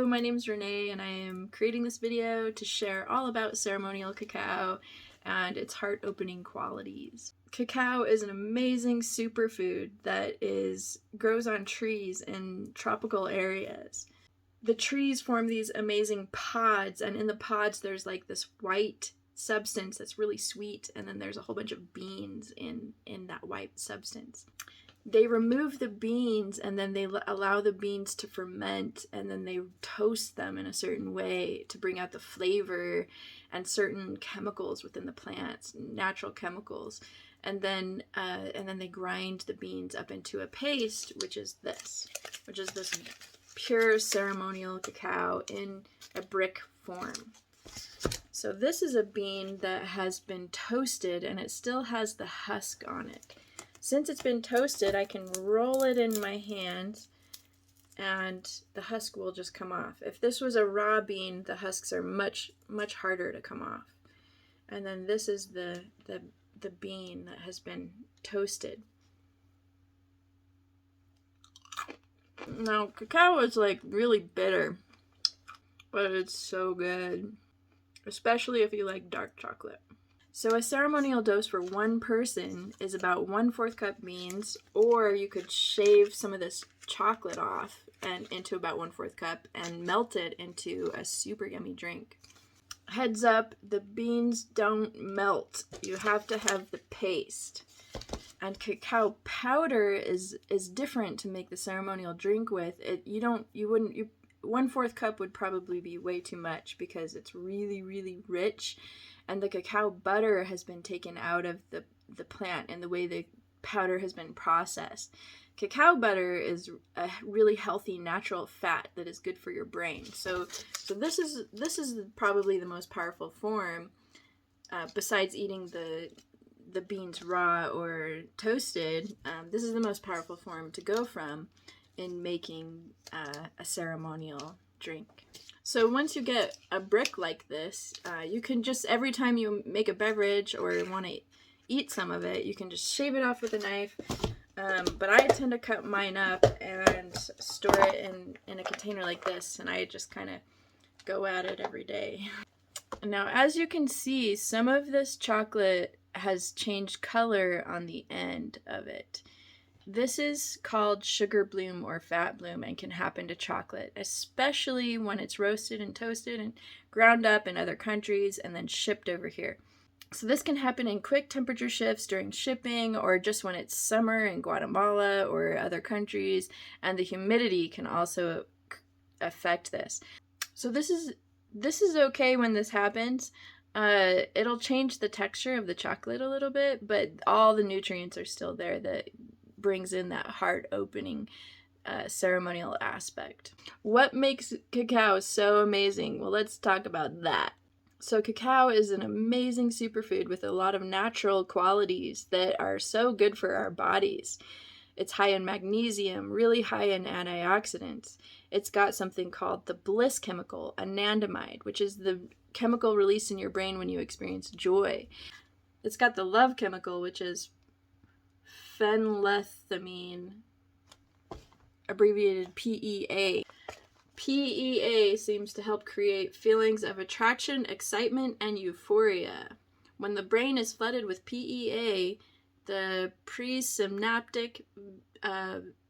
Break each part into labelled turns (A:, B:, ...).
A: Hello, my name is Renee and I am creating this video to share all about ceremonial cacao and its heart-opening qualities. Cacao is an amazing superfood that grows on trees in tropical areas. The trees form these amazing pods, and in the pods there's like this white substance that's really sweet, and then there's a whole bunch of beans in that white substance. They remove the beans and then they allow the beans to ferment, and then they toast them in a certain way to bring out the flavor and certain chemicals within the plants, natural chemicals. And then they grind the beans up into a paste, which is this pure ceremonial cacao in a brick form. So this is a bean that has been toasted and it still has the husk on it. Since it's been toasted, I can roll it in my hand and the husk will just come off. If this was a raw bean, the husks are much harder to come off. And then this is the bean that has been toasted. Now, cacao is like really bitter, but it's so good, especially if you like dark chocolate. So a ceremonial dose for one person is about 1/4 cup beans, or you could shave some of this chocolate off and into about 1/4 cup and melt it into a super yummy drink. Heads up, the beans don't melt. You have to have the paste. And cacao powder is different to make the ceremonial drink with. 1/4 cup would probably be way too much because it's really rich, and the cacao butter has been taken out of the plant in the way the powder has been processed. Cacao butter is a really healthy natural fat that is good for your brain. So this is probably the most powerful form, besides eating the beans raw or toasted. This is the most powerful form to go from in making a ceremonial drink. So once you get a brick like this, you can just, every time you make a beverage or want to eat some of it, you can just shave it off with a knife. But I tend to cut mine up and store it in a container like this, and I just kind of go at it every day. Now, as you can see, some of this chocolate has changed color on the end of it. This is called sugar bloom or fat bloom and can happen to chocolate, especially when it's roasted and toasted and ground up in other countries and then shipped over here. So this can happen in quick temperature shifts during shipping, or just when it's summer in Guatemala or other countries, and the humidity can also affect this. So this is okay when this happens. It'll change the texture of the chocolate a little bit, but all the nutrients are still there that brings in that heart-opening ceremonial aspect. What makes cacao so amazing? Well, let's talk about that. So cacao is an amazing superfood with a lot of natural qualities that are so good for our bodies. It's high in magnesium, really high in antioxidants. It's got something called the bliss chemical, anandamide, which is the chemical released in your brain when you experience joy. It's got the love chemical, which is phenethylamine, abbreviated PEA. PEA seems to help create feelings of attraction, excitement, and euphoria. When the brain is flooded with PEA, the presynaptic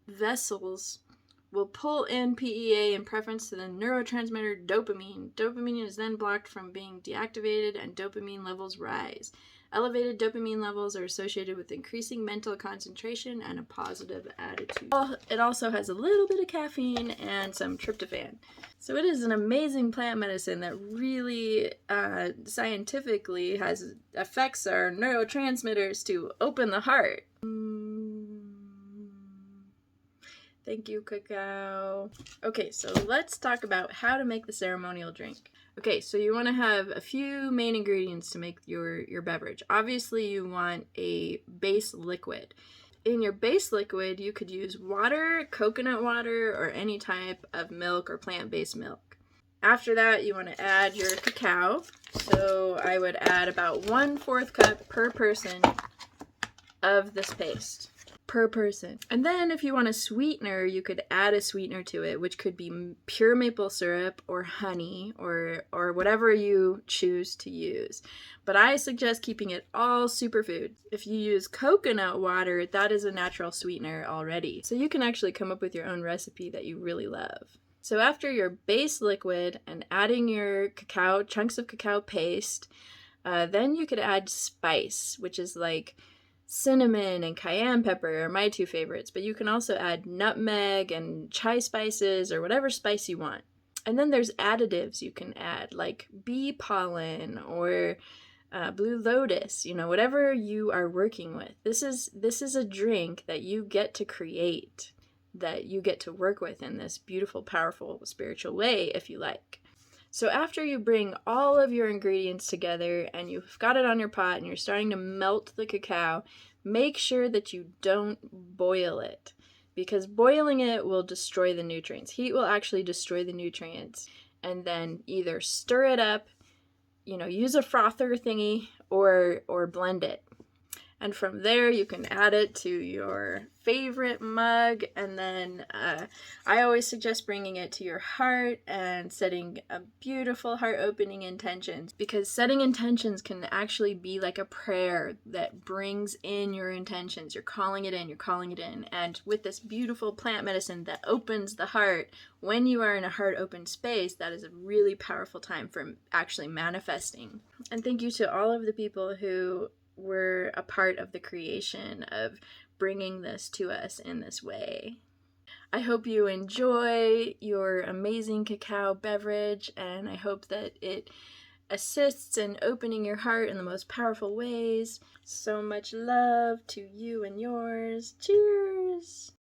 A: vessels will pull in PEA in preference to the neurotransmitter dopamine. Dopamine is then blocked from being deactivated and dopamine levels rise. Elevated dopamine levels are associated with increasing mental concentration and a positive attitude. It also has a little bit of caffeine and some tryptophan. So it is an amazing plant medicine that really scientifically affects our neurotransmitters to open the heart. Thank you, cacao. Okay, so let's talk about how to make the ceremonial drink. Okay, so you want to have a few main ingredients to make your beverage. Obviously, you want a base liquid. In your base liquid, you could use water, coconut water, or any type of milk or plant-based milk. After that, you want to add your cacao. So I would add about 1/4 cup per person of this paste. per person. And then if you want a sweetener, you could add a sweetener to it, which could be pure maple syrup or honey or whatever you choose to use. But I suggest keeping it all superfoods. If you use coconut water, that is a natural sweetener already. So you can actually come up with your own recipe that you really love. So after your base liquid and adding your cacao, chunks of cacao paste, then you could add spice, which is like cinnamon and cayenne pepper are my two favorites, but you can also add nutmeg and chai spices or whatever spice you want. And then there's additives you can add, like bee pollen or blue lotus, whatever you are working with. This is a drink that you get to create, that you get to work with in this beautiful, powerful, spiritual way if you like. So after you bring all of your ingredients together and you've got it on your pot and you're starting to melt the cacao, make sure that you don't boil it, because boiling it will destroy the nutrients. Heat will actually destroy the nutrients. And then either stir it up, use a frother thingy, or blend it. And from there, you can add it to your favorite mug. And then I always suggest bringing it to your heart and setting a beautiful heart-opening intentions, because setting intentions can actually be like a prayer that brings in your intentions. You're calling it in, you're calling it in. And with this beautiful plant medicine that opens the heart, when you are in a heart-open space, that is a really powerful time for actually manifesting. And thank you to all of the people who were a part of the creation of bringing this to us in this way. I hope you enjoy your amazing cacao beverage, and I hope that it assists in opening your heart in the most powerful ways. So much love to you and yours. Cheers!